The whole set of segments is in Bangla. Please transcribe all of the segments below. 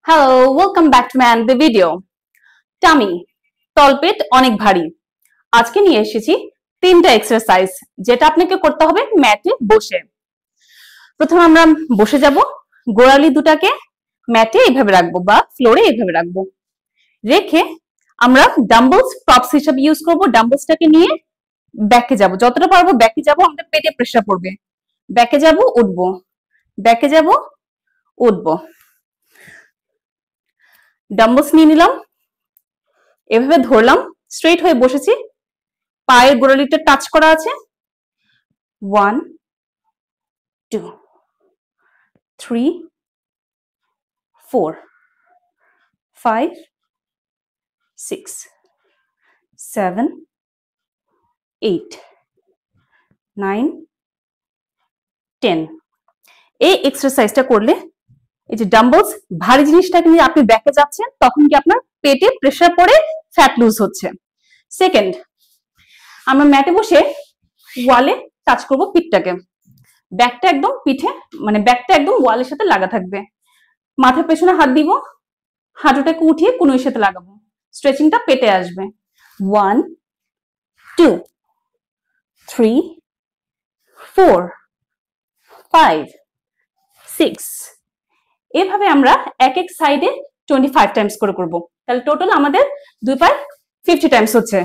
Hello, welcome back to my another video. Tummy, তলপেট অনেক ভারী। আজকে নিয়ে এসেছি তিনটা এক্সারসাইজ যেটা আপনাকে করতে হবে ম্যাটে বসে। প্রথমে আমরা বসে যাব, গোড়ালি দুটাকে ম্যাটে এইভাবে রাখবো বা ফ্লোরে এইভাবে রাখবো। রেখে আমরা ডাম্বলস প্রপস হিসেবে ইউজ করব। ডাম্বলসটাকে নিয়ে ব্যাকে যাব, যতটা পারবো ব্যাকে যাব, আমাদের পেটে প্রেসার পড়বে। ব্যাকে যাব, উঠবো, ব্যাকে যাব, উঠবো। ডাম্বলস নিয়ে নিলাম, এভাবে ধরলাম, স্ট্রেট হয়ে বসেছি, পায়ের গোড়ালিটা টাচ করা আছে। 1 2 3 4 5 6 7 8 9 10। এই এক্সারসাইজটা করলে এই যে ডাম্বলস ভারী জিনিসটাকে নিয়ে আপনি ব্যাকে যাচ্ছেন, তখন কি আপনার পেটে প্রেসার পড়ে ফ্যাট লুজ হচ্ছে। সেকেন্ড, আমরা ম্যাটে বসে ওয়ালে টাচ করব পিঠটাকে। ব্যাকটা একদম পিঠে, মানে ব্যাকটা একদম ওয়ালের সাথে লাগা থাকবে। মাথার পেছনে হাত দিব, হাঁটুটাকে উঠিয়ে কোনোর সাথে লাগাবো। স্ট্রেচিংটা পেটে আসবে। 1 2 3 4 5 6। এভাবে আমরা এক এক সাইডে 25 টাইমস করে করব। তাহলে টোটাল আমাদের দুই পায়ে 50 টাইমস হচ্ছে।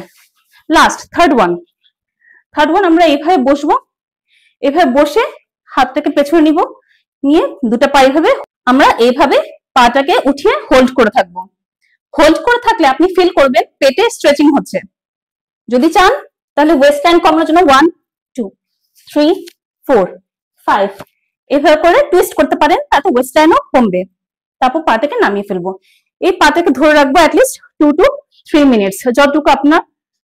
লাস্ট থার্ড ওয়ান আমরা এইভাবে বসবো। এভাবে বসে হাতটাকে পেছনে নিব, নিয়ে দুটো পা এইভাবে আমরা এইভাবে পাটাকে উঠিয়ে হোল্ড করে থাকবো। হোল্ড করে থাকলে আপনি ফিল করবেন পেটে স্ট্রেচিং হচ্ছে। যদি চান তাহলে ওয়েস্ট লাইন কমানোর জন্য 1 2 3 4 5 এভাবে করে টুইস্ট করতে পারেন, তাতে ওয়েস্ট লাইনও কমবে। তারপর পাটাকে নামিয়ে ফেলবো। এই পাটাকে ধরে রাখবো অ্যাটলিস্ট 2 to 3 মিনিটস, যতটুকু আপনার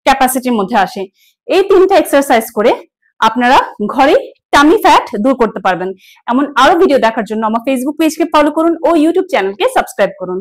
ক্যাপাসিটির মধ্যে আসে। এই তিনটা এক্সারসাইজ করে আপনারা ঘরে টামি ফ্যাট দূর করতে পারবেন। এমন আরো ভিডিও দেখার জন্য আমার ফেসবুক পেজকে ফলো করুন ও ইউটিউব চ্যানেলকে সাবস্ক্রাইব করুন।